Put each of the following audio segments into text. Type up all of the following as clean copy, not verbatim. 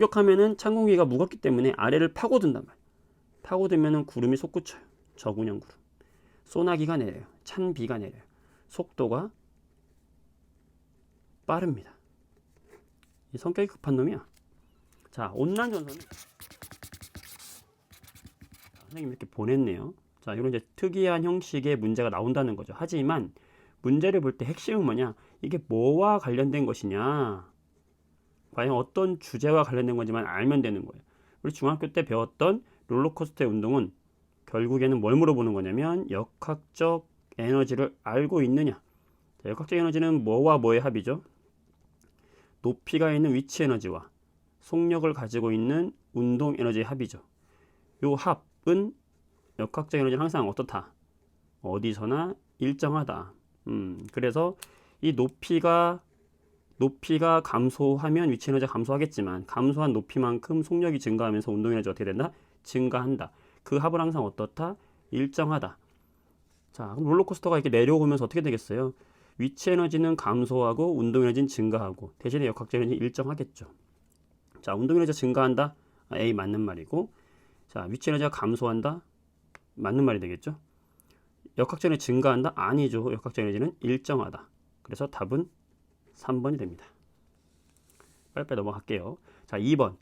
급격하면은 찬 공기가 무겁기 때문에 아래를 파고든단 말이에요. 파고들면은 구름이 솟구쳐요. 저군형 구름. 소나기가 내려요. 찬 비가 내려요. 속도가 빠릅니다. 이 성격이 급한 놈이야. 자, 온난 전선은 선생님 이렇게 보냈네요. 자, 이런 이제 특이한 형식의 문제가 나온다는 거죠. 하지만 문제를 볼 때 핵심은 뭐냐? 이게 뭐와 관련된 것이냐? 과연 어떤 주제와 관련된 건지만 알면 되는 거예요. 우리 중학교 때 배웠던 롤러코스터의 운동은 결국에는 뭘 물어보는 거냐면 역학적 에너지를 알고 있느냐. 자, 역학적 에너지는 뭐와 뭐의 합이죠? 높이가 있는 위치 에너지와 속력을 가지고 있는 운동 에너지의 합이죠. 요 합은 역학적 에너지는 항상 어떻다? 어디서나 일정하다. 그래서 이 높이가 감소하면 위치 에너지가 감소하겠지만 감소한 높이만큼 속력이 증가하면서 운동 에너지가 어떻게 된다? 증가한다. 그 합은 항상 어떻다? 일정하다. 자, 그럼 롤러코스터가 이렇게 내려오면서 어떻게 되겠어요? 위치 에너지는 감소하고 운동 에너지는 증가하고 대신에 역학적 에너지는 일정하겠죠. 자, 운동 에너지가 증가한다? A 맞는 말이고, 자, 위치 에너지가 감소한다? 맞는 말이 되겠죠. 역학적 에너지 증가한다? 아니죠. 역학적 에너지는 일정하다. 그래서 답은 3번이 됩니다. 빨리빨리 넘어갈게요. 자, 2번.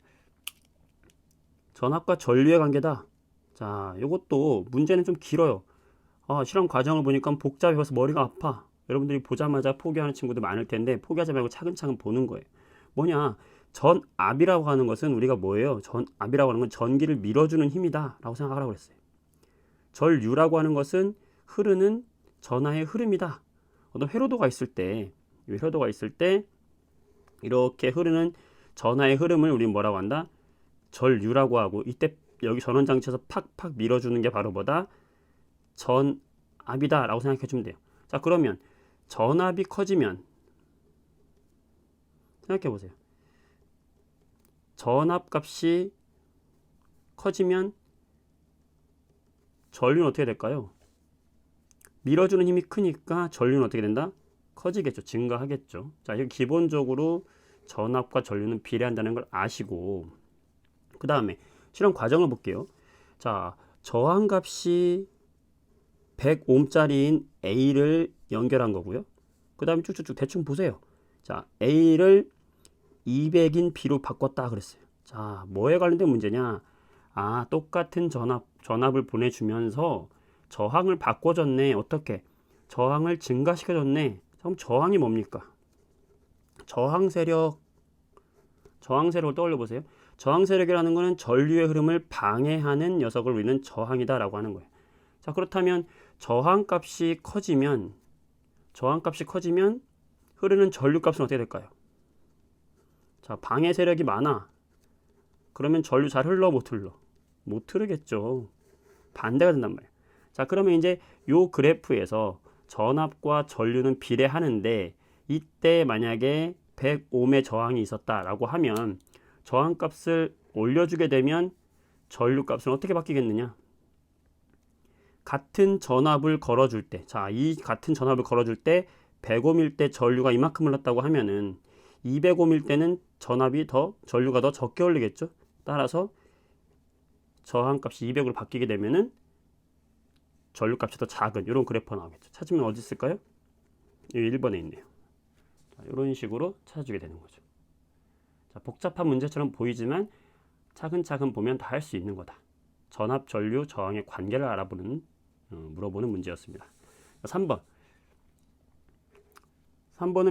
전압과 전류의 관계다. 자, 이것도 문제는 좀 길어요. 실험 과정을 보니까 복잡해서 머리가 아파. 여러분들이 보자마자 포기하는 친구들 많을 텐데 포기하지 말고 차근차근 보는 거예요. 뭐냐? 전압이라고 하는 것은 우리가 뭐예요? 전압이라고 하는 건 전기를 밀어주는 힘이다 라고 생각하라고 그랬어요. 전류라고 하는 것은 흐르는 전하의 흐름이다. 어떤 회로도가 있을 때 이렇게 흐르는 전하의 흐름을 우리는 뭐라고 한다? 전류라고 하고, 이때 여기 전원장치에서 팍팍 밀어주는 게 바로 뭐다? 전압이다 라고 생각해 주면 돼요. 자, 그러면 전압이 커지면 생각해 보세요. 전압 값이 커지면 전류는 어떻게 될까요? 밀어주는 힘이 크니까 전류는 어떻게 된다? 커지겠죠. 증가하겠죠. 자, 이거 기본적으로 전압과 전류는 비례한다는 걸 아시고, 그 다음에 실험 과정을 볼게요. 자, 저항값이 100옴짜리인 A를 연결한 거고요. 그 다음에 쭉쭉쭉 대충 보세요. 자, A를 200인 B로 바꿨다 그랬어요. 자, 뭐에 관련된 문제냐? 똑같은 전압을 보내주면서 저항을 바꿔줬네. 어떻게? 저항을 증가시켜줬네. 그럼 저항이 뭡니까? 저항 세력을 떠올려 보세요. 저항 세력이라는 것은 전류의 흐름을 방해하는 녀석을 우리는 저항이다라고 하는 거예요. 자, 그렇다면 저항값이 커지면 흐르는 전류값은 어떻게 될까요? 자, 방해 세력이 많아. 그러면 전류 잘 흘러 못 흘러? 못 흐르겠죠. 반대가 된단 말이에요. 자, 그러면 이제 요 그래프에서 전압과 전류는 비례하는데 이때 만약에 100옴의 저항이 있었다라고 하면 저항값을 올려주게 되면 전류값은 어떻게 바뀌겠느냐? 같은 전압을 걸어줄 때, 자, 이 같은 전압을 걸어줄 때 100옴일 때 전류가 이만큼 흘렀다고 하면은 200옴일 때는 전류가 더 적게 흘리겠죠? 따라서 저항값이 200으로 바뀌게 되면은 전류값이 더 작은 이런 그래프가 나오겠죠. 찾으면 어디 있을까요? 여기 1번에 있네요. 자, 이런 식으로 찾아주게 되는 거죠. 자, 복잡한 문제처럼 보이지만 차근차근 보면 다 할 수 있는 거다. 전압, 전류, 저항의 관계를 물어보는 문제였습니다. 3번은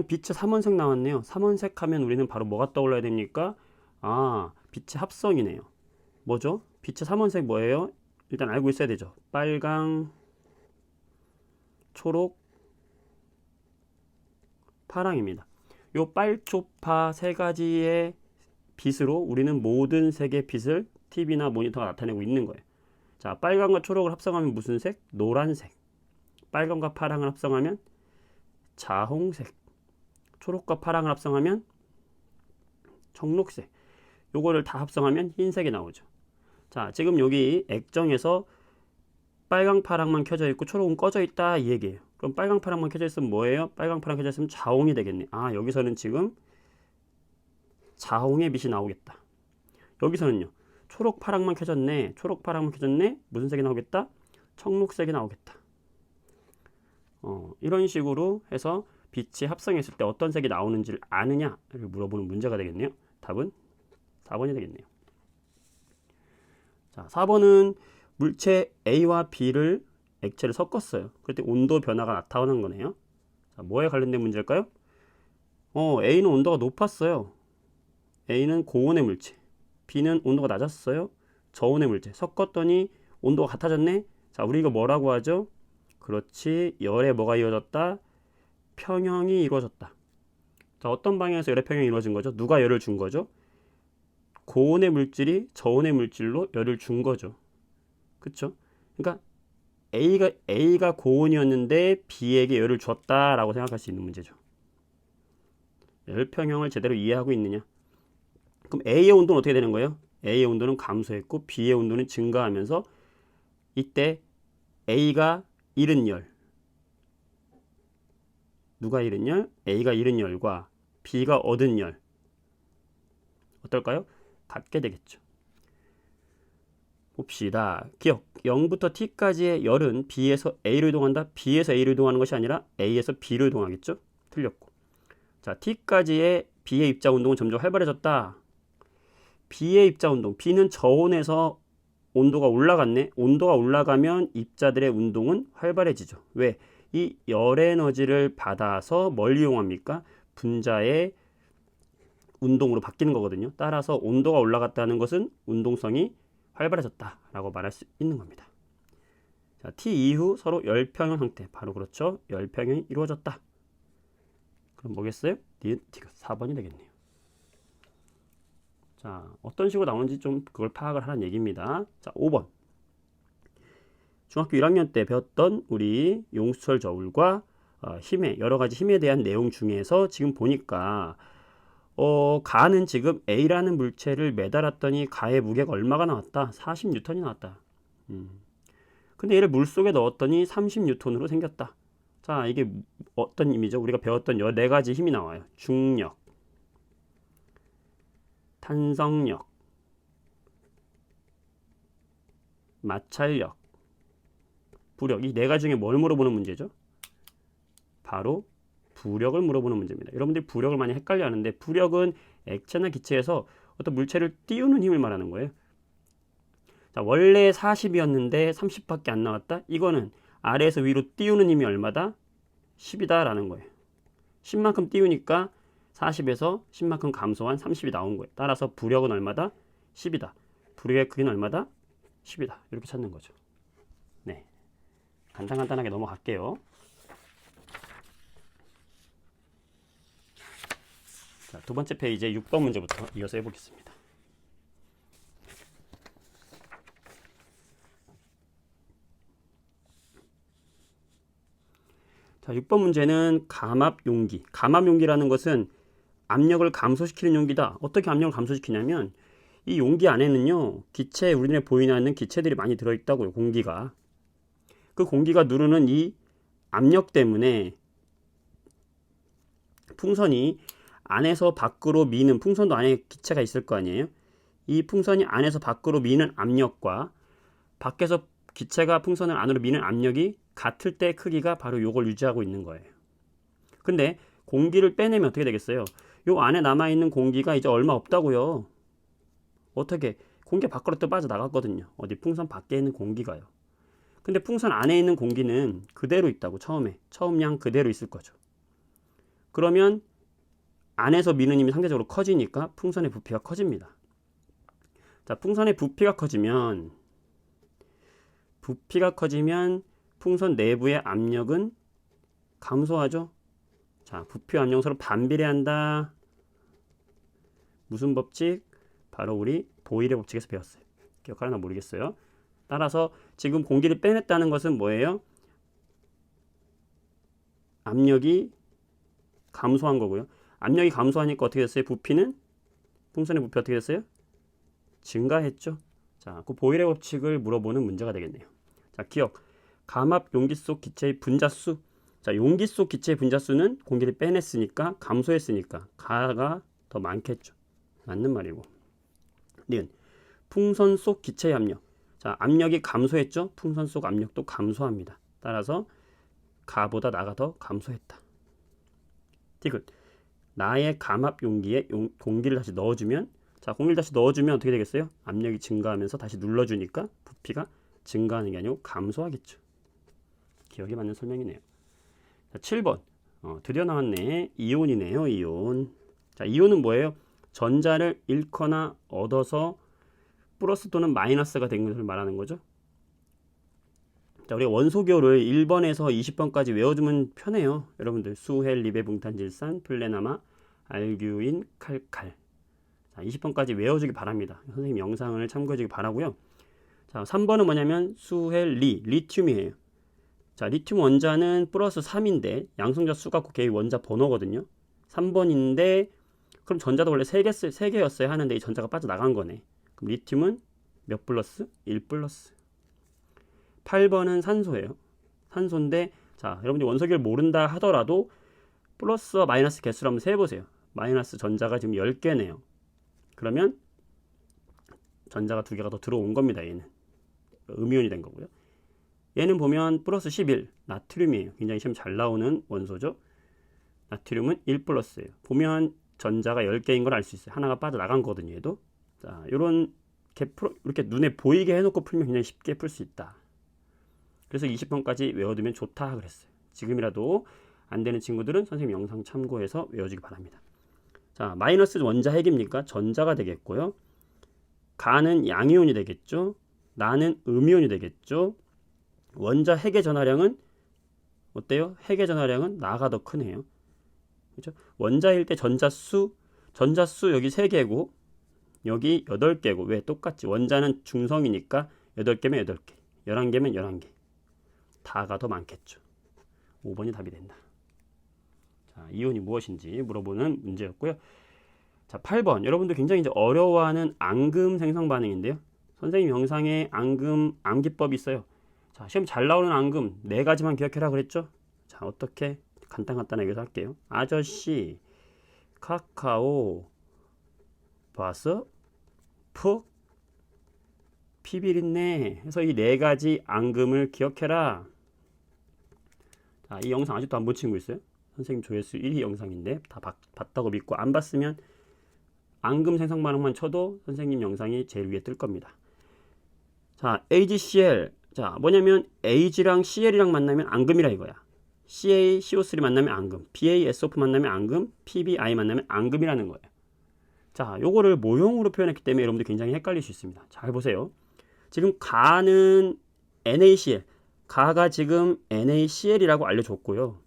빛의 3원색 나왔네요. 3원색 하면 우리는 바로 뭐가 떠올라야 됩니까? 빛의 합성이네요. 뭐죠? 빛의 3원색 뭐예요? 일단 알고 있어야 되죠. 빨강, 초록, 파랑입니다. 요 빨초파 세 가지의 빛으로 우리는 모든 색의 빛을 TV나 모니터가 나타내고 있는 거예요. 자, 빨강과 초록을 합성하면 무슨 색? 노란색. 빨강과 파랑을 합성하면 자홍색. 초록과 파랑을 합성하면 청록색. 요거를 다 합성하면 흰색이 나오죠. 자, 지금 여기 액정에서 빨강, 파랑만 켜져 있고 초록은 꺼져 있다 이 얘기예요. 그럼 빨강, 파랑만 켜져 있으면 뭐예요? 빨강, 파랑 켜져 있으면 자홍이 되겠네. 여기서는 지금 자홍의 빛이 나오겠다. 여기서는요. 초록 파랑만 켜졌네. 초록 파랑만 켜졌네. 무슨 색이 나오겠다? 청록색이 나오겠다. 이런 식으로 해서 빛이 합성했을 때 어떤 색이 나오는지를 아느냐를 물어보는 문제가 되겠네요. 답은 4번이 되겠네요. 자, 4번은 물체 A와 B를 액체를 섞었어요. 그때 온도 변화가 나타나는 거네요. 자, 뭐에 관련된 문제일까요? A는 온도가 높았어요. A는 고온의 물체, B는 온도가 낮았어요. 저온의 물체. 섞었더니 온도가 같아졌네. 자, 우리 이거 뭐라고 하죠? 그렇지. 열에 뭐가 이루어졌다? 평형이 이루어졌다. 자, 어떤 방향에서 열의 평형이 이루어진 거죠? 누가 열을 준 거죠? 고온의 물질이 저온의 물질로 열을 준 거죠. 그쵸? 그러니까 A가 고온이었는데 B에게 열을 줬다라고 생각할 수 있는 문제죠. 열평형을 제대로 이해하고 있느냐? 그럼 A의 온도는 어떻게 되는 거예요? A의 온도는 감소했고 B의 온도는 증가하면서 이때 A가 잃은 열, 누가 잃은 열? A가 잃은 열과 B가 얻은 열 어떨까요? 같게 되겠죠. 봅시다. 기억, 0부터 T까지의 열은 B에서 A로 이동한다. B에서 A로 이동하는 것이 아니라 A에서 B로 이동하겠죠? 틀렸고. 자, T까지의 B의 입자 운동은 점점 활발해졌다. B의 입자 운동, B는 저온에서 온도가 올라갔네. 온도가 올라가면 입자들의 운동은 활발해지죠. 왜? 이 열 에너지를 받아서 뭘 이용합니까? 분자의 운동으로 바뀌는 거거든요. 따라서 온도가 올라갔다는 것은 운동성이 활발해졌다라고 말할 수 있는 겁니다. 자, T 이후 서로 열평형 상태, 바로 그렇죠. 열평형이 이루어졌다. 그럼 뭐겠어요? T가 4번이 되겠네요. 자, 어떤 식으로 나오는지 좀 그걸 파악을 하라는 얘기입니다. 자, 5번. 중학교 1학년 때 배웠던 우리 용수철 저울과 여러 가지 힘에 대한 내용 중에서 지금 보니까 가는 지금 A라는 물체를 매달았더니 가의 무게가 얼마가 나왔다? 40N이 나왔다. 근데 얘를 물속에 넣었더니 30N으로 생겼다. 자, 이게 어떤 의미죠? 우리가 배웠던 14가지 힘이 나와요. 중력, 탄성력, 마찰력, 부력. 이 4가지 중에 뭘 물어보는 문제죠? 바로 부력을 물어보는 문제입니다. 여러분들이 부력을 많이 헷갈려 하는데, 부력은 액체나 기체에서 어떤 물체를 띄우는 힘을 말하는 거예요. 자, 원래 40이었는데 30밖에 안 나왔다? 이거는 아래에서 위로 띄우는 힘이 얼마다? 10이다 라는 거예요. 10만큼 띄우니까 40에서 10만큼 감소한 30이 나온 거예요. 따라서 부력은 얼마다? 10이다. 부력의 크기는 얼마다? 10이다. 이렇게 찾는 거죠. 네, 간단하게 넘어갈게요. 자, 두 번째 페이지에 6번 문제부터 이어서 해보겠습니다. 자, 6번 문제는 감압 용기. 감압 용기라는 것은 압력을 감소시키는 용기다. 어떻게 압력을 감소시키냐면 이 용기 안에는요, 기체, 우리 눈에 보이는 않는 기체들이 많이 들어있다고요. 공기가. 그 공기가 누르는 이 압력 때문에 풍선이 안에서 밖으로 미는, 풍선도 안에 기체가 있을 거 아니에요. 이 풍선이 안에서 밖으로 미는 압력과 밖에서 기체가 풍선을 안으로 미는 압력이 같을 때 크기가 바로 요걸 유지하고 있는 거예요. 근데 공기를 빼내면 어떻게 되겠어요? 요 안에 남아있는 공기가 이제 얼마 없다고요. 어떻게? 공기 밖으로 또 빠져나갔거든요. 어디 풍선 밖에 있는 공기가요. 근데 풍선 안에 있는 공기는 그대로 있다고. 처음 양 그대로 있을 거죠. 그러면 안에서 미는 힘이 상대적으로 커지니까 풍선의 부피가 커집니다. 자, 풍선의 부피가 커지면 풍선 내부의 압력은 감소하죠. 자, 부피와 압력은 서로 반비례한다. 무슨 법칙? 바로 우리 보일의 법칙에서 배웠어요. 기억하려나 모르겠어요. 따라서 지금 공기를 빼냈다는 것은 뭐예요? 압력이 감소한 거고요. 압력이 감소하니까 어떻게 됐어요? 풍선의 부피 어떻게 됐어요? 증가했죠. 자, 그 보일의 법칙을 물어보는 문제가 되겠네요. 자, 기억. 감압 용기 속 기체의 분자수. 자, 용기 속 기체의 분자수는 공기를 빼냈으니까, 감소했으니까 가가 더 많겠죠. 맞는 말이고. 니은 풍선 속 기체의 압력. 자, 압력이 감소했죠? 풍선 속 압력도 감소합니다. 따라서 가보다 나가 더 감소했다. 디귿 나의 감압 용기에 공기를 다시 넣어주면, 자, 공기를 다시 넣어주면 어떻게 되겠어요? 압력이 증가하면서 다시 눌러주니까 부피가 증가하는 게 아니고 감소하겠죠. 기억에 맞는 설명이네요. 자, 7번 드디어 나왔네. 이온이네요. 이온. 자, 이온은 뭐예요? 전자를 잃거나 얻어서 플러스 또는 마이너스가 된 것을 말하는 거죠. 자, 우리가 원소교를 1번에서 20번까지 외워주면 편해요. 여러분들 수헬, 리베붕탄질산, 플레나마, 알규인, 칼칼. 자, 20번까지 외워주기 바랍니다. 선생님 영상을 참고해주기 바라고요. 자, 3번은 뭐냐면 수헬, 리튬이에요. 자, 리튬 원자는 플러스 3인데 양성자 수가 걔의 원자 번호거든요. 3번인데 그럼 전자도 원래 3개였어야 하는데 이 전자가 빠져나간 거네. 그럼 리튬은 몇 플러스? 1 플러스. 8번은 산소예요. 산소인데, 자, 여러분들이 원소계를 모른다 하더라도 플러스와 마이너스 개수를 한번 세보세요. 마이너스 전자가 지금 10개네요. 그러면 전자가 2개가 더 들어온 겁니다. 얘는 음이온이 된 거고요. 얘는 보면 플러스 11 나트륨이에요. 굉장히 시험 잘 나오는 원소죠. 나트륨은 1 플러스예요. 보면 전자가 10개인 걸 알 수 있어요. 하나가 빠져나간 거거든요. 얘도. 자, 요런 이렇게 눈에 보이게 해놓고 풀면 굉장히 쉽게 풀 수 있다. 그래서 20번까지 외워두면 좋다 그랬어요. 지금이라도 안 되는 친구들은 선생님 영상 참고해서 외워주기 바랍니다. 자, 마이너스 원자 핵입니까? 전자가 되겠고요. 가는 양이온이 되겠죠. 나는 음이온이 되겠죠. 원자 핵의 전하량은 어때요? 핵의 전하량은 나가 더 크네요. 그렇죠? 원자일 때 전자수 여기 3개고 여기 8개고 왜 똑같지? 원자는 중성이니까 8개면 8개, 11개면 11개. 다가 더 많겠죠. 5번이 답이 된다. 자, 이온이 무엇인지 물어보는 문제였고요. 자, 8번. 여러분들 굉장히 이제 어려워하는 앙금 생성 반응인데요. 선생님 영상에 암기법이 있어요. 자, 시험 잘 나오는 앙금 4가지만 기억해라 그랬죠? 자, 어떻게 간단하게 해서 할게요. 아저씨, 카카오, 버섯, 푹, 피비린내 해서 이 4가지 앙금을 기억해라. 자, 이 영상 아직도 안 본 친구 있어요? 선생님 조회수 1위 영상인데 다 봤다고 믿고 안 봤으면 앙금 생성 반응만 쳐도 선생님 영상이 제일 위에 뜰 겁니다. 자, AgCl. 자, 뭐냐면 Ag랑 Cl이랑 만나면 앙금이라 이거야. CaCO3 만나면 앙금, BaSO4 만나면 앙금, PbI 만나면 앙금이라는 거예요. 자, 요거를 모형으로 표현했기 때문에 여러분들 굉장히 헷갈릴 수 있습니다. 잘 보세요. 지금 가는 NaCl, 가가 지금 NaCl이라고 알려줬고요.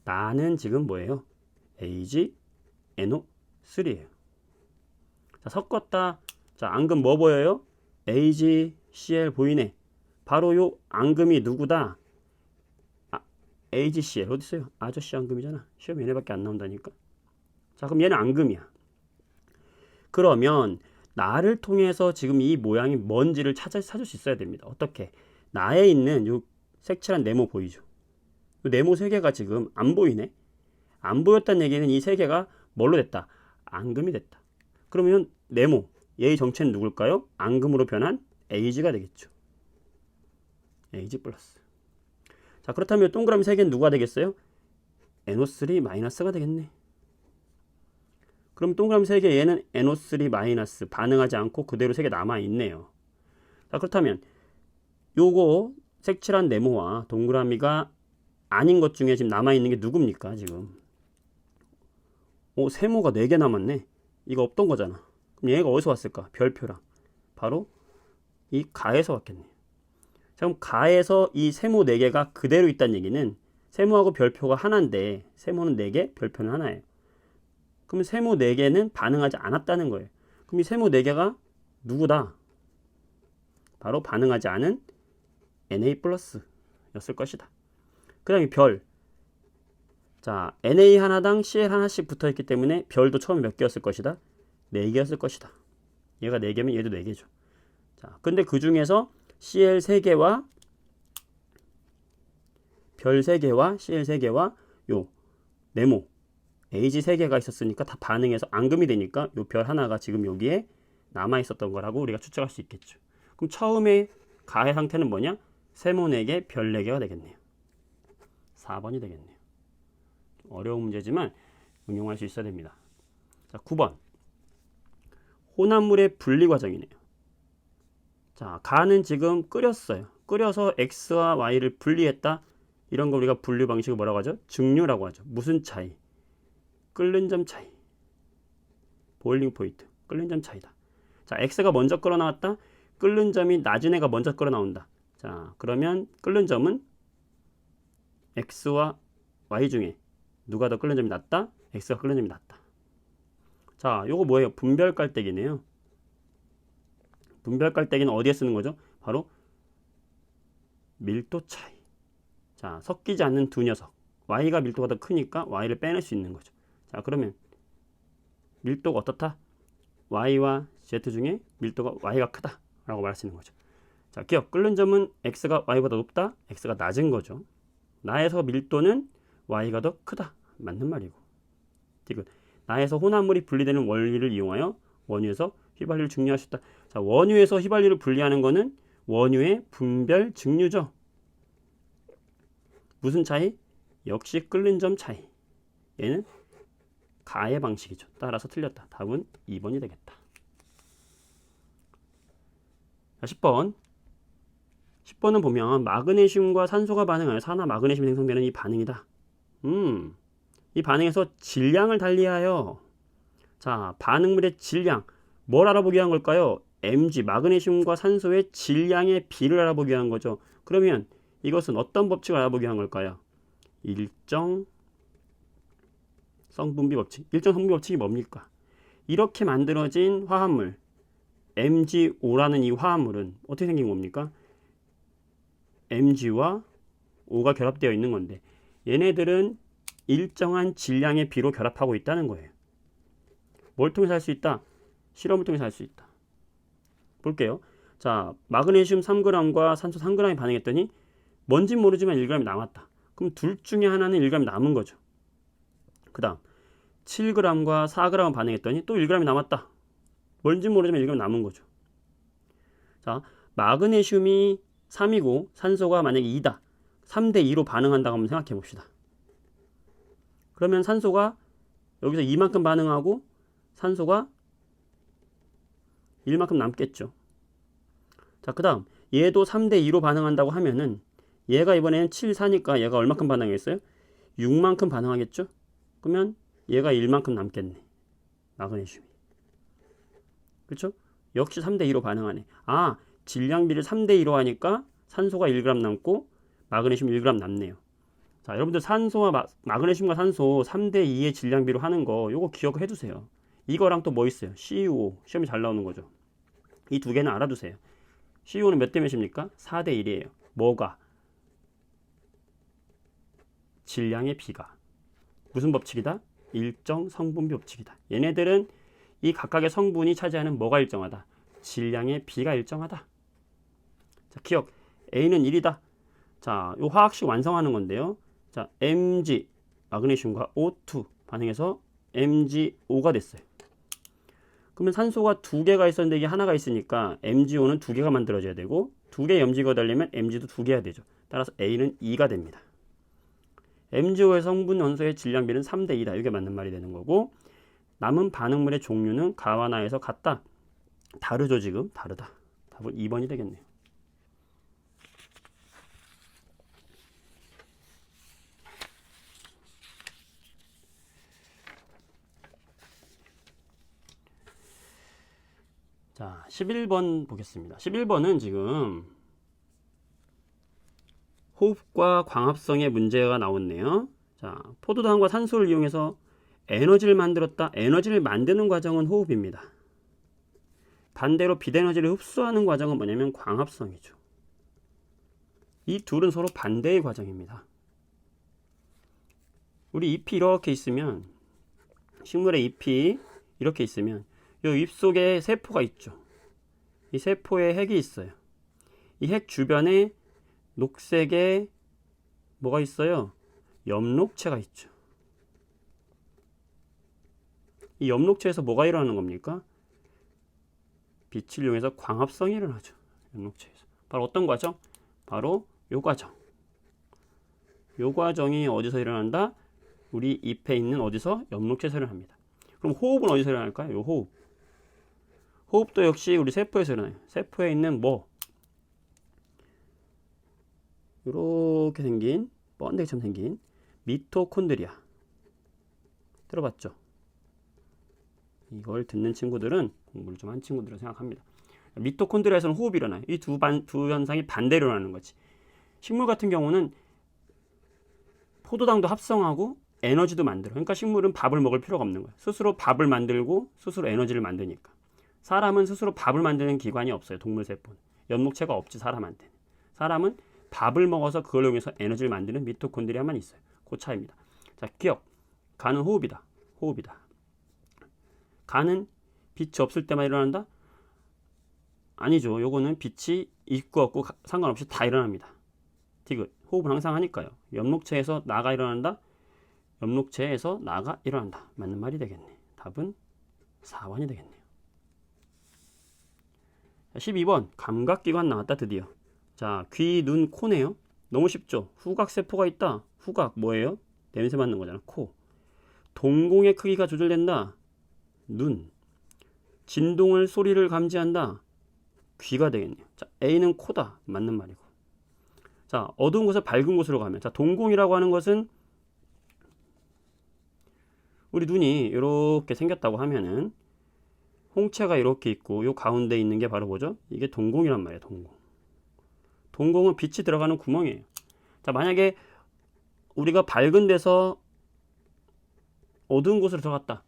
나는 지금 뭐예요? AgNO3예요. 자, 섞었다. 자, 앙금 뭐 보여요? AgCl 보이네. 바로 요 앙금이 누구다? AgCl 어디 있어요? 아저씨 앙금이잖아. 시험 얘네밖에 안 나온다니까. 자, 그럼 얘는 앙금이야. 그러면 나를 통해서 지금 이 모양이 뭔지를 찾을 수 있어야 됩니다. 어떻게? 나에 있는 요 색칠한 네모 보이죠? 요 네모 3개가 지금 안 보이네. 안 보였다는 얘기는 이 3개가 뭘로 됐다? 앙금이 됐다. 그러면 네모 얘의 정체는 누굴까요? 앙금으로 변한 Ag가 되겠죠. Ag 플러스. 자, 그렇다면 동그라미 3개는 누가 되겠어요? NO3 마이너스가 되겠네. 그럼 동그라미 3개 얘는 NO3 마이너스 반응하지 않고 그대로 3개 남아있네요. 자, 그렇다면 요거 색칠한 네모와 동그라미가 아닌 것 중에 지금 남아있는 게 누굽니까 지금? 세모가 4개 남았네. 이거 없던 거잖아. 그럼 얘가 어디서 왔을까? 별표랑. 바로 이 가에서 왔겠네. 자, 그럼 가에서 이 세모 4개가 그대로 있다는 얘기는 세모하고 별표가 하나인데 세모는 4개, 별표는 하나예요. 그럼 세모 4개는 반응하지 않았다는 거예요. 그럼 이 세모 4개가 누구다? 바로 반응하지 않은 Na 였을 것이다. 그 다음에 별. 자, Na 하나당 Cl 하나씩 붙어있기 때문에 별도 처음에 몇 개였을 것이다? 4개였을 것이다. 얘가 4개면 얘도 4개죠. 자, 근데 그 중에서 Cl 3개와 별 3개와 Cl 3개와 요 네모 Ag 3개가 있었으니까 다 반응해서 앙금이 되니까 요 별 하나가 지금 여기에 남아 있었던 거라고 우리가 추측할 수 있겠죠. 그럼 처음에 가의 상태는 뭐냐? 세모 4개, 별 4개가 되겠네요. 4번이 되겠네요. 어려운 문제지만 응용할 수 있어야 됩니다. 자, 9번. 혼합물의 분리 과정이네요. 자, 가는 지금 끓였어요. 끓여서 x와 y를 분리했다. 이런 거 우리가 분류 방식을 뭐라고 하죠? 증류라고 하죠. 무슨 차이? 끓는 점 차이. 보일링 포인트. 끓는 점 차이다. 자, x가 먼저 끓어 나왔다. 끓는 점이 낮은 애가 먼저 끓어 나온다. 자, 그러면 끓는 점은 x와 y 중에 누가 더 끓는 점이 낮다? x가 끓는 점이 낮다. 자, 요거 뭐예요? 분별 깔때기네요. 분별 깔때기는 어디에 쓰는 거죠? 바로 밀도 차이. 자, 섞이지 않는 두 녀석. y가 밀도가 더 크니까 y를 빼낼 수 있는 거죠. 자, 그러면 밀도가 어떻다? y와 z 중에 밀도가 y가 크다 라고 말할 수 있는 거죠. 자, 기억. 끓는 점은 x가 y보다 높다, x가 낮은 거죠. 나에서 밀도는 y가 더 크다. 맞는 말이고. 디귿. 나에서 혼합물이 분리되는 원리를 이용하여 원유에서 휘발유를 증류할 수 있다. 자, 원유에서 휘발유를 분리하는 거는 원유의 분별 증류죠. 무슨 차이? 역시 끓는 점 차이. 얘는 가의 방식이죠. 따라서 틀렸다. 답은 2번이 되겠다. 자, 10번. 10번은 보면 마그네슘과 산소가 반응하여 산화 마그네슘이 생성되는 이 반응이다. 이 반응에서 질량을 달리하여, 자, 반응물의 질량, 뭘 알아보기 위한 걸까요? Mg, 마그네슘과 산소의 질량의 비를 알아보기 위한 거죠. 그러면 이것은 어떤 법칙을 알아보기 위한 걸까요? 일정 성분비 법칙. 일정 성분비 법칙이 뭡니까? 이렇게 만들어진 화합물 MgO라는 이 화합물은 어떻게 생긴 겁니까? Mg와 O가 결합되어 있는 건데 얘네들은 일정한 질량의 비로 결합하고 있다는 거예요. 뭘 통해서 할 수 있다? 실험을 통해서 할 수 있다. 볼게요. 자, 마그네슘 3g과 산소 3g이 반응했더니 뭔진 모르지만 1g이 남았다. 그럼 둘 중에 하나는 1g이 남은 거죠. 그 다음 7g과 4g은 반응했더니 또 1g이 남았다. 뭔진 모르지만 1g이 남은 거죠. 자, 마그네슘이 3이고 산소가 만약에 2다. 3대 2로 반응한다고 한번 생각해 봅시다. 그러면 산소가 여기서 2만큼 반응하고 산소가 1만큼 남겠죠. 자, 그 다음 얘도 3대 2로 반응한다고 하면은 얘가 이번에는 7, 4니까 얘가 얼마큼 반응하겠어요? 6만큼 반응하겠죠? 그러면 얘가 1만큼 남겠네. 마그네슘이. 그렇죠? 역시 3대 2로 반응하네. 아, 질량비를 3대 2로 하니까 산소가 1g 남고 마그네슘 1g 남네요. 자, 여러분들 산소와 마그네슘과 산소 3대 2의 질량비로 하는 거 요거 기억해 두세요. 이거랑 또 뭐 있어요? CuO. 시험에 잘 나오는 거죠. 이 두 개는 알아두세요. CuO는 몇 대 몇입니까? 4대 1이에요. 뭐가? 질량의 비가. 무슨 법칙이다? 일정 성분비 법칙이다. 얘네들은 이 각각의 성분이 차지하는 뭐가 일정하다? 질량의 비가 일정하다. 자, 기억. A는 1이다. 자, 요 화학식 완성하는 건데요. 자, Mg 마그네슘과 O2 반응해서 MgO가 됐어요. 그러면 산소가 두 개가 있었는데 이게 하나가 있으니까 MgO는 두 개가 만들어져야 되고 두 개의 염지가 되려면 Mg도 두 개야 되죠. 따라서 A는 2가 됩니다. MgO의 성분 원소의 질량비는 3대 2다. 이게 맞는 말이 되는 거고 남은 반응물의 종류는 가와 나에서 같다. 다르죠 지금? 다르다. 답은 2번이 되겠네요. 자, 11번 보겠습니다. 11번은 지금 호흡과 광합성의 문제가 나왔네요. 자, 포도당과 산소를 이용해서 에너지를 만들었다. 에너지를 만드는 과정은 호흡입니다. 반대로 빛에너지를 흡수하는 과정은 뭐냐면 광합성이죠. 이 둘은 서로 반대의 과정입니다. 우리 잎이 이렇게 있으면 식물의 잎이 이렇게 있으면 이 잎 속에 세포가 있죠. 이 세포에 핵이 있어요. 이 핵 주변에 녹색의 뭐가 있어요? 엽록체가 있죠. 이 엽록체에서 뭐가 일어나는 겁니까? 빛을 이용해서 광합성이 일어나죠. 엽록체에서. 바로 어떤 과정? 바로 요 과정. 요 과정이 어디서 일어난다? 우리 잎에 있는 어디서? 엽록체에서 일어납니다. 그럼 호흡은 어디서 일어날까요? 요 호흡. 호흡도 역시 우리 세포에서 일어나요. 세포에 있는 뭐? 요렇게 생긴, 번데기처럼 생긴 미토콘드리아. 들어봤죠? 이걸 듣는 친구들은 공부를 좀 한 친구들을 생각합니다. 미토콘드리아에서는 호흡이 일어나요. 이 두 현상이 반대로 일어나는 거지. 식물 같은 경우는 포도당도 합성하고 에너지도 만들어. 그러니까 식물은 밥을 먹을 필요가 없는 거예요. 스스로 밥을 만들고 스스로 에너지를 만드니까. 사람은 스스로 밥을 만드는 기관이 없어요. 동물 세포는. 엽록체가 없지, 사람한테는. 사람은 밥을 먹어서 그걸 이용해서 에너지를 만드는 미토콘드리아만 있어요. 그 차이입니다. 자, 기억. 간은 호흡이다. 호흡이다. 간은 빛이 없을 때만 일어난다? 아니죠. 요거는 빛이 있고 없고 상관없이 다 일어납니다. 디귿. 호흡은 항상 하니까요. 엽록체에서 나가 일어난다? 엽록체에서 나가 일어난다. 맞는 말이 되겠네. 답은 4번이 되겠네요. 12번. 감각기관 나왔다, 드디어. 자, 귀, 눈, 코네요. 너무 쉽죠? 후각세포가 있다. 후각 뭐예요? 냄새 맡는 거잖아. 코. 동공의 크기가 조절된다. 눈. 진동을, 소리를 감지한다. 귀가 되겠네요. 자, A는 코다. 맞는 말이고. 자, 어두운 곳에서 밝은 곳으로 가면, 자, 동공이라고 하는 것은 우리 눈이 이렇게 생겼다고 하면은 홍채가 이렇게 있고 요 가운데 있는 게 바로 뭐죠? 이게 동공이란 말이에요. 동공. 동공은 빛이 들어가는 구멍이에요. 자, 만약에 우리가 밝은 데서 어두운 곳으로 들어갔다.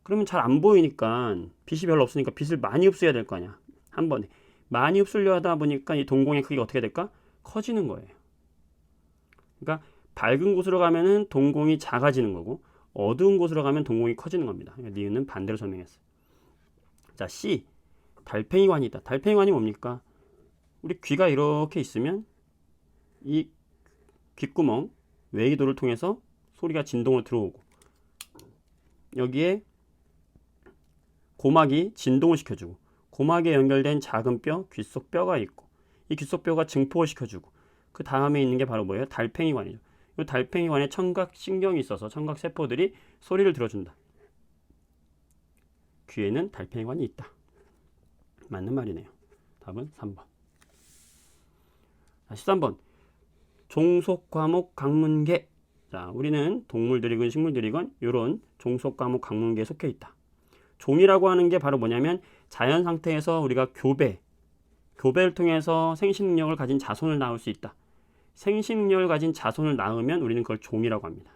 그러면 잘 안 보이니까 빛이 별로 없으니까 빛을 많이 흡수해야 될 거 아니야. 한 번에. 많이 흡수를 하다 보니까 이 동공의 크기가 어떻게 될까? 커지는 거예요. 그러니까 밝은 곳으로 가면은 동공이 작아지는 거고 어두운 곳으로 가면 동공이 커지는 겁니다. 그러니까 니은은 반대로 설명했어요. 자, C. 달팽이관이 있다. 달팽이관이 뭡니까? 우리 귀가 이렇게 있으면 이 귓구멍, 외기도를 통해서 소리가 진동으로 들어오고 여기에 고막이 진동을 시켜주고 고막에 연결된 작은 뼈, 귓속뼈가 있고 이 귓속뼈가 증폭을 시켜주고 그 다음에 있는 게 바로 뭐예요? 달팽이관이죠. 이 달팽이관에 청각신경이 있어서 청각세포들이 소리를 들어준다. 귀에는 달팽이관이 있다. 맞는 말이네요. 답은 3번. 13번. 종속과목 강문계. 자, 우리는 동물들이건 식물들이건 이런 종속과목 강문계에 속해 있다. 종이라고 하는 게 바로 뭐냐면 자연 상태에서 우리가 교배를 통해서 생식 능력을 가진 자손을 낳을 수 있다. 생식 능력을 가진 자손을 낳으면 우리는 그걸 종이라고 합니다.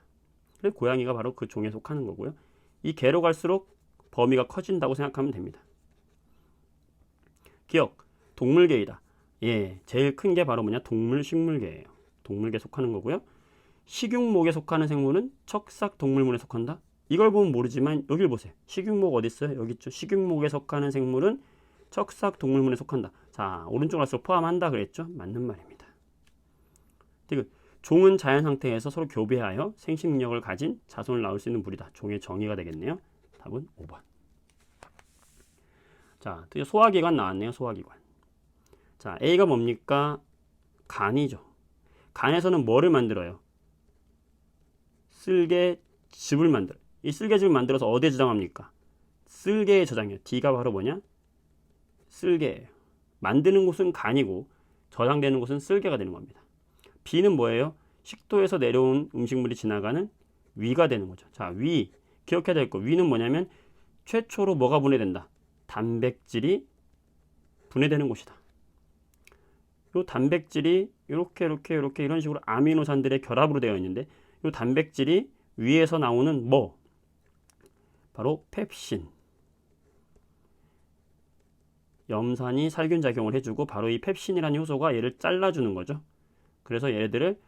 그래서 고양이가 바로 그 종에 속하는 거고요. 이 개로 갈수록 범위가 커진다고 생각하면 됩니다. 기억, 동물계이다. 예, 제일 큰 게 바로 뭐냐? 동물식물계예요. 동물계에 속하는 거고요. 식육목에 속하는 생물은 척삭동물문에 속한다. 이걸 보면 모르지만 여기를 보세요. 식육목 어디 있어요? 여기 있죠. 식육목에 속하는 생물은 척삭동물문에 속한다. 자, 오른쪽 갈수록 포함한다 그랬죠? 맞는 말입니다. 종은 자연 상태에서 서로 교배하여 생식 능력을 가진 자손을 낳을 수 있는 무리다. 종의 정의가 되겠네요. 답은 5번. 자, 드디어 소화기관 나왔네요. 소화기관. 자, A가 뭡니까? 간이죠. 간에서는 뭐를 만들어요? 쓸개즙을 만들어요. 이 쓸개즙을 만들어서 어디에 저장합니까? 쓸개에 저장해요. D가 바로 뭐냐? 쓸개예요. 만드는 곳은 간이고 저장되는 곳은 쓸개가 되는 겁니다. B는 뭐예요? 식도에서 내려온 음식물이 지나가는 위가 되는 거죠. 자, 위. 기억해야 될 거. 위는 뭐냐면 최초로 뭐가 분해된다? 단백질이 분해되는 곳이다. 이 단백질이 이렇게 이런 식으로 아미노산들의 결합으로 되어 있는데 이 단백질이 위에서 나오는 뭐? 바로 펩신. 염산이 살균작용을 해주고 바로 이 펩신이라는 효소가 얘를 잘라주는 거죠. 그래서 얘들을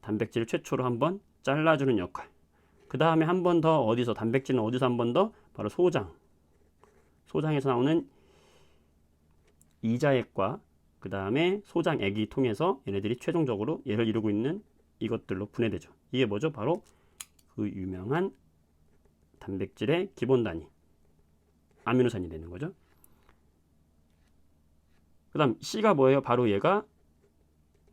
단백질을 최초로 한번 잘라주는 역할. 그 다음에 한 번 더 어디서 단백질은 어디서 한 번 더? 바로 소장. 소장에서 나오는 이자액과 그 다음에 소장액이 통해서 얘네들이 최종적으로 얘를 이루고 있는 이것들로 분해되죠. 이게 뭐죠? 바로 그 유명한 단백질의 기본 단위 아미노산이 되는 거죠. 그 다음 C가 뭐예요? 바로 얘가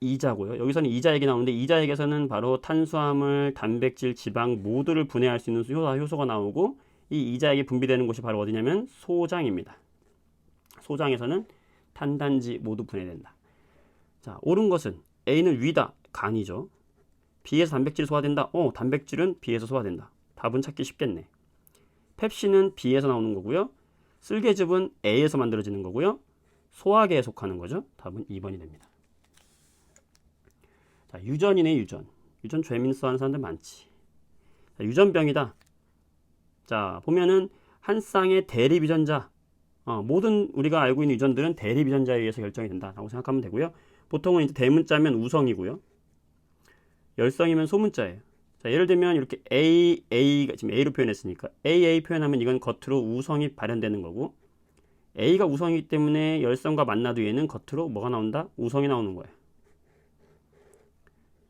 이자고요. 여기서는 이자액이 나오는데 이자액에서는 바로 탄수화물, 단백질, 지방 모두를 분해할 수 있는 효소가 나오고 이 이자액이 분비되는 곳이 바로 어디냐면 소장입니다. 소장에서는 탄단지 모두 분해된다. 자, 옳은 것은 A는 위다. 간이죠. B에서 단백질이 소화된다. 단백질은 B에서 소화된다. 답은 찾기 쉽겠네. 펩신은 B에서 나오는 거고요. 쓸개즙은 A에서 만들어지는 거고요. 소화계에 속하는 거죠. 답은 2번이 됩니다. 자, 유전이네, 유전. 유전 재민수 하는 사람들 많지. 자, 유전병이다. 자, 보면은 한 쌍의 대립 유전자. 모든 우리가 알고 있는 유전들은 대립 유전자에 의해서 결정이 된다라고 생각하면 되고요. 보통은 이제 대문자면 우성이고요. 열성이면 소문자예요. 자, 예를 들면 이렇게 A가 지금 A로 표현했으니까 AA 표현하면 이건 겉으로 우성이 발현되는 거고 A가 우성이기 때문에 열성과 만나도 얘는 겉으로 뭐가 나온다? 우성이 나오는 거예요.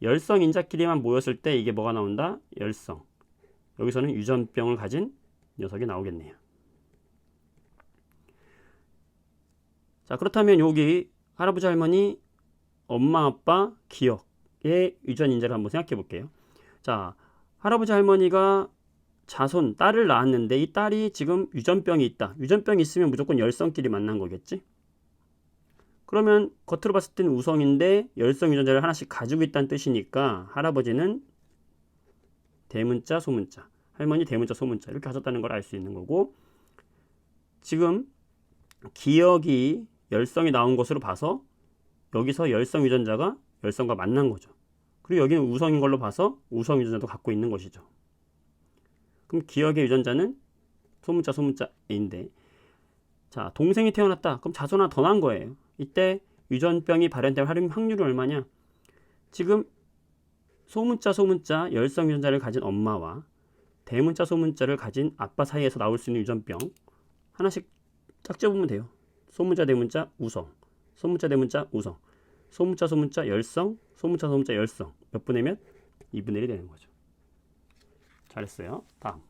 열성 인자끼리만 모였을 때 이게 뭐가 나온다? 열성. 여기서는 유전병을 가진 녀석이 나오겠네요. 자, 그렇다면 여기 할아버지 할머니 엄마 아빠 기억의 유전 인자를 한번 생각해 볼게요. 자, 할아버지 할머니가 자손 딸을 낳았는데 이 딸이 지금 유전병이 있다. 유전병이 있으면 무조건 열성끼리 만난 거겠지? 그러면 겉으로 봤을 때는 우성인데 열성 유전자를 하나씩 가지고 있다는 뜻이니까 할아버지는 대문자 소문자, 할머니 대문자 소문자 이렇게 가졌다는 걸 알 수 있는 거고 지금 기억이 열성이 나온 것으로 봐서 여기서 열성 유전자가 열성과 만난 거죠. 그리고 여기는 우성인 걸로 봐서 우성 유전자도 갖고 있는 것이죠. 그럼 기억의 유전자는 소문자 소문자인데 자, 동생이 태어났다. 그럼 자손 하나 더 난 거예요. 이때 유전병이 발현될 확률은 얼마냐? 지금 소문자 열성 유전자를 가진 엄마와 대문자 소문자를 가진 아빠 사이에서 나올 수 있는 유전병 하나씩 짝지어보면 돼요. 소문자 대문자 우성, 소문자 대문자 우성, 소문자 열성, 소문자 열성 몇 분의 몇? 2분의 1이 되는 거죠. 잘했어요. 다음.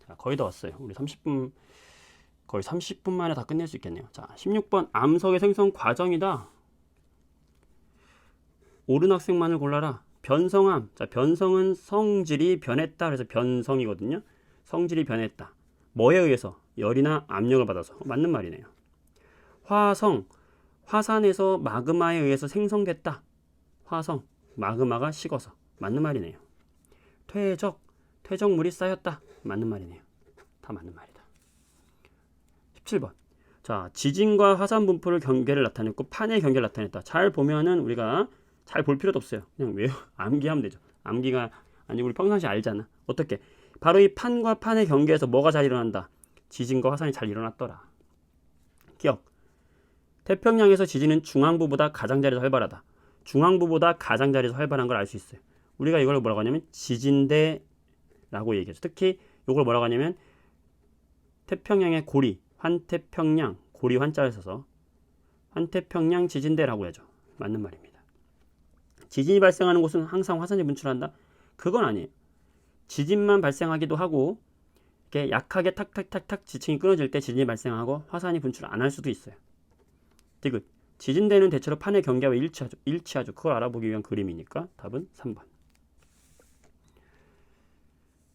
자, 거의 다 왔어요. 우리 30분 거의 30분 만에 다 끝낼 수 있겠네요. 자, 16번 암석의 생성 과정이다. 옳은 학생만을 골라라. 변성암. 자, 변성은 성질이 변했다. 그래서 변성이거든요. 성질이 변했다. 뭐에 의해서? 열이나 압력을 받아서. 맞는 말이네요. 화성. 화산에서 마그마에 의해서 생성됐다. 화성. 마그마가 식어서. 맞는 말이네요. 퇴적. 퇴적물이 쌓였다. 맞는 말이네요. 다 맞는 말이다. 17번. 자, 지진과 화산 분포를 경계를 나타냈고 판의 경계를 나타냈다. 잘 보면은 우리가 잘 볼 필요도 없어요. 그냥 외워 암기하면 되죠. 암기가 아니고 우리 평상시 알잖아. 어떻게? 바로 이 판과 판의 경계에서 뭐가 잘 일어난다. 지진과 화산이 잘 일어났더라. 기억. 태평양에서 지진은 중앙부보다 가장자리에서 활발하다. 중앙부보다 가장자리에서 활발한 걸 알 수 있어요. 우리가 이걸 뭐라고 하냐면 지진대라고 얘기하죠. 특히 이걸 뭐라고 하냐면 태평양의 고리, 환태평양, 고리 환자를 써서 환태평양 지진대라고 하죠. 맞는 말입니다. 지진이 발생하는 곳은 항상 화산이 분출한다? 그건 아니에요. 지진만 발생하기도 하고 이렇게 약하게 탁탁탁탁 지층이 끊어질 때 지진이 발생하고 화산이 분출 안 할 수도 있어요. 디귿. 지진대는 대체로 판의 경계와 일치하죠. 그걸 알아보기 위한 그림이니까 답은 3번.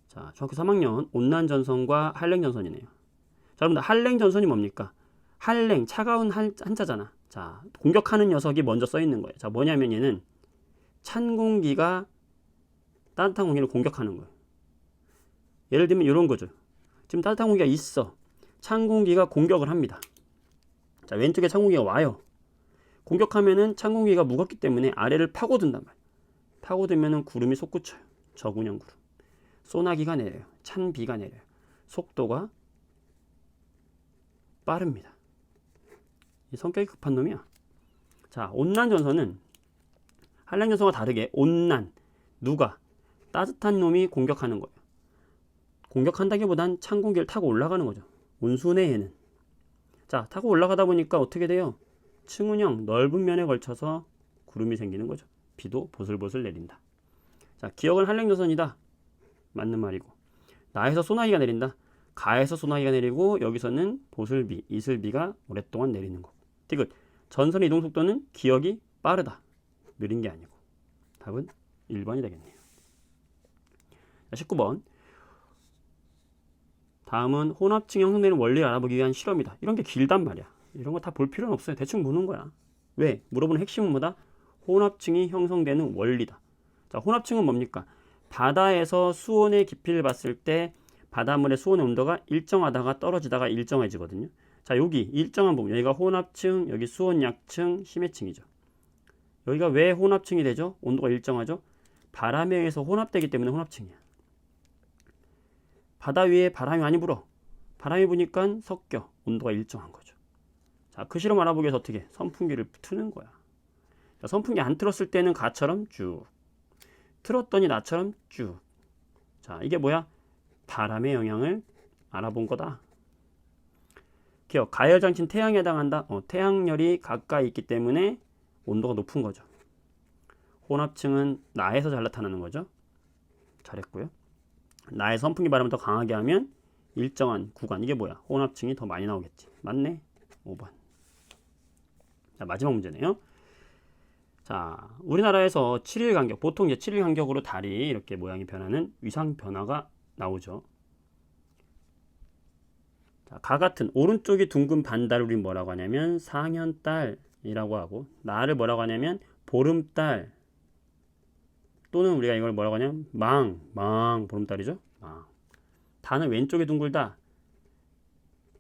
자, 중학교 3학년 온난전선과 한랭전선이네요. 자, 여러분들 한랭전선이 뭡니까? 한랭, 차가운 한자잖아. 자, 공격하는 녀석이 먼저 써 있는 거예요. 자, 뭐냐면 얘는 찬 공기가 따뜻한 공기를 공격하는 거예요. 예를 들면 이런 거죠. 지금 따뜻한 공기가 있어. 찬 공기가 공격을 합니다. 자, 왼쪽에 찬 공기가 와요. 공격하면은 찬 공기가 무겁기 때문에 아래를 파고든단 말이에요. 파고들면은 구름이 솟구쳐요. 저군형 구름. 소나기가 내려요. 찬 비가 내려요. 속도가 빠릅니다. 이 성격이 급한 놈이야. 자, 온난전선은 한랭전선과 다르게 온난, 누가? 따뜻한 놈이 공격하는 거예요. 공격한다기보단 찬 공기를 타고 올라가는 거죠. 온순해 얘는. 자, 타고 올라가다 보니까 어떻게 돼요? 층운형 넓은 면에 걸쳐서 구름이 생기는 거죠. 비도 보슬보슬 내린다. 자, 기억은 한랭전선이다. 맞는 말이고. 나에서 소나기가 내린다. 가에서 소나기가 내리고 여기서는 보슬비, 이슬비가 오랫동안 내리는 거. 디귿. 전선의 이동 속도는 기억이 빠르다. 느린 게 아니고. 답은 1번이 되겠네요. 19번. 다음은 혼합층이 형성되는 원리를 알아보기 위한 실험이다. 이런 게 길단 말이야. 이런 거 다 볼 필요는 없어요. 대충 보는 거야. 왜? 물어보는 핵심은 뭐다? 혼합층이 형성되는 원리다. 자, 혼합층은 뭡니까? 바다에서 수온의 깊이를 봤을 때 바닷물의 수온의 온도가 일정하다가 떨어지다가 일정해지거든요. 자, 여기 일정한 부분, 여기가 혼합층, 여기 수온 약층, 심해층이죠. 여기가 왜 혼합층이 되죠? 온도가 일정하죠? 바람에 의해서 혼합되기 때문에 혼합층이야. 바다 위에 바람이 많이 불어. 바람이 부니까 섞여. 온도가 일정한 거죠. 자, 그 실험 알아보기 위해서 어떻게? 선풍기를 트는 거야. 자, 선풍기 안 틀었을 때는 가처럼 쭉. 틀었더니 나처럼 쭉. 자, 이게 뭐야? 바람의 영향을 알아본 거다. 기억. 가열장치는 태양에 해당한다. 태양열이 가까이 있기 때문에 온도가 높은 거죠. 혼합층은 나에서 잘 나타나는 거죠. 잘했고요. 나의 선풍기 바람을 더 강하게 하면 일정한 구간, 이게 뭐야? 혼합층이 더 많이 나오겠지. 맞네. 5번. 자, 마지막 문제네요. 자, 우리나라에서 7일 간격, 보통 이제 7일 간격으로 달이 이렇게 모양이 변하는 위상 변화가 나오죠. 자, 가 같은 오른쪽이 둥근 반달을 우리 뭐라고 하냐면 상현달이라고 하고, 나를 뭐라고 하냐면 보름달, 또는 우리가 이걸 뭐라고 하냐면 보름달이죠. 다는 왼쪽에 둥글다,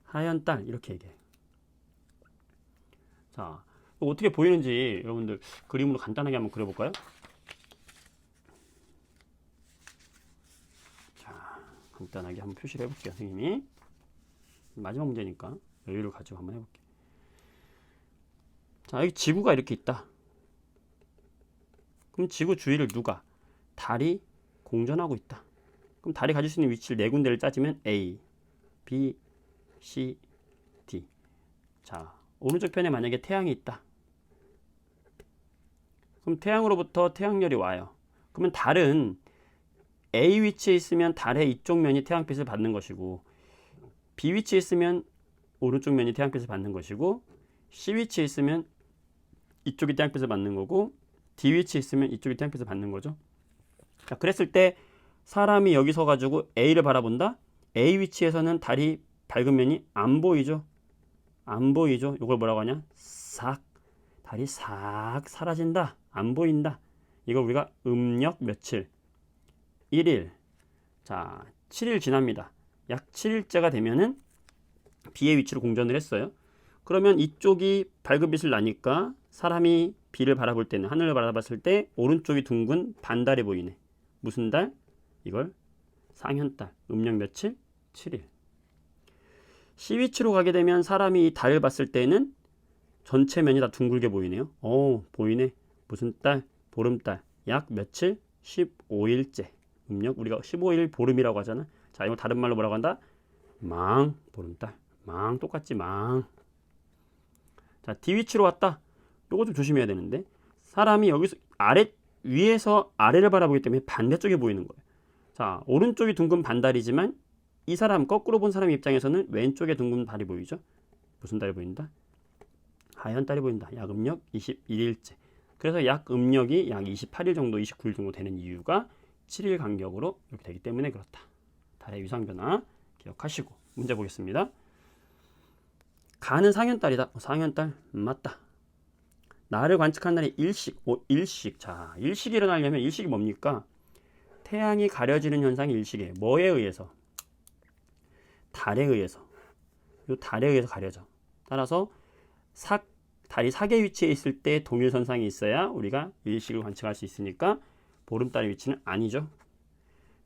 하현달, 이렇게 얘기해. 자, 어떻게 보이는지 여러분들 그림으로 간단하게 한번 그려볼까요? 자, 간단하게 한번 표시를 해볼게요, 선생님이. 마지막 문제니까 여유를 가지고 한번 해볼게요. 자, 여기 지구가 이렇게 있다. 그럼 지구 주위를 누가? 달이 공전하고 있다. 그럼 달이 가질 수 있는 위치를 네 군데를 짜지면 A, B, C, D. 자, 오른쪽 편에 만약에 태양이 있다. 그럼 태양으로부터 태양열이 와요. 그러면 달은 A 위치에 있으면 달의 이쪽 면이 태양빛을 받는 것이고, B 위치에 있으면 오른쪽 면이 태양빛을 받는 것이고, C 위치에 있으면 이쪽이 태양빛을 받는 거고, D 위치에 있으면 이쪽이 태양빛을 받는 거죠. 자, 그랬을 때 사람이 여기 서가지고 A를 바라본다. A 위치에서는 달이 밝은 면이 안 보이죠. 안 보이죠. 이걸 뭐라고 하냐? 싹. 달이 싹 사라진다. 안 보인다. 이걸 우리가 음력 며칠? 1일. 자, 7일 지납니다. 약 7일째가 되면은 B의 위치로 공전을 했어요. 그러면 이쪽이 밝은 빛을 나니까 사람이 B를 바라볼 때는, 하늘을 바라봤을 때 오른쪽이 둥근 반달이 보이네. 무슨 달? 이걸 상현달. 음력 며칠? 7일. C 위치로 가게 되면 사람이 이 달을 봤을 때는 전체 면이 다 둥글게 보이네요. 보이네. 무슨 달? 보름달. 약 며칠? 15일째. 음력 우리가 15일 보름이라고 하잖아. 자, 이거 다른 말로 뭐라고 한다? 보름달. 똑같지, 자, D 위치로 왔다. 요거 좀 조심해야 되는데, 사람이 여기서 위에서 아래를 바라보기 때문에 반대쪽에 보이는 거예요. 자, 오른쪽이 둥근 반달이지만 이 사람, 거꾸로 본 사람 입장에서는 왼쪽에 둥근 달이 보이죠. 무슨 달이 보인다? 하얀 달이 보인다. 약 음력 21일째. 그래서 약 음력이 약 28일 정도, 29일 정도 되는 이유가 7일 간격으로 이렇게 되기 때문에 그렇다. 달의 위상변화 기억하시고 문제 보겠습니다. 가는 상현달이다. 상현달 맞다. 나를 관측한 날이 일식. 일식. 자, 일식이 일어나려면 일식이 뭡니까? 태양이 가려지는 현상이 일식이에요. 뭐에 의해서? 달에 의해서. 요 달에 의해서 가려져. 따라서 달이 사계 위치에 있을 때 동일선상이 있어야 우리가 일식을 관측할 수 있으니까 보름달의 위치는 아니죠.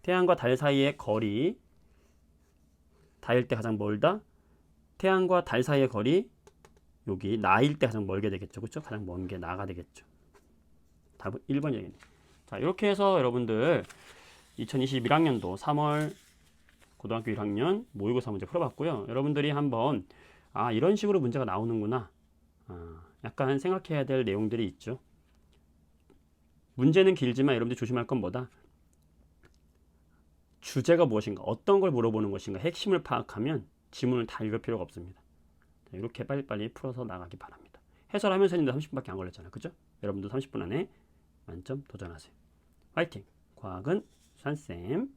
태양과 달 사이의 거리, 달일 때 가장 멀다. 태양과 달 사이의 거리, 여기 나일 때 가장 멀게 되겠죠. 그렇죠? 가장 먼 게 나가 되겠죠. 답은 1번이겠네요. 자, 이렇게 해서 여러분들 2021학년도 3월 고등학교 1학년 모의고사 문제 풀어봤고요. 여러분들이 한번 이런 식으로 문제가 나오는구나. 약간 생각해야 될 내용들이 있죠. 문제는 길지만 여러분들이 조심할 건 뭐다? 주제가 무엇인가, 어떤 걸 물어보는 것인가 핵심을 파악하면 지문을 다 읽을 필요가 없습니다. 자, 이렇게 빨리빨리 풀어서 나가기 바랍니다. 해설하면서 했는데 30분밖에 안 걸렸잖아요. 그죠? 여러분도 30분 안에 만점 도전하세요. 화이팅! 과학은 산쌤.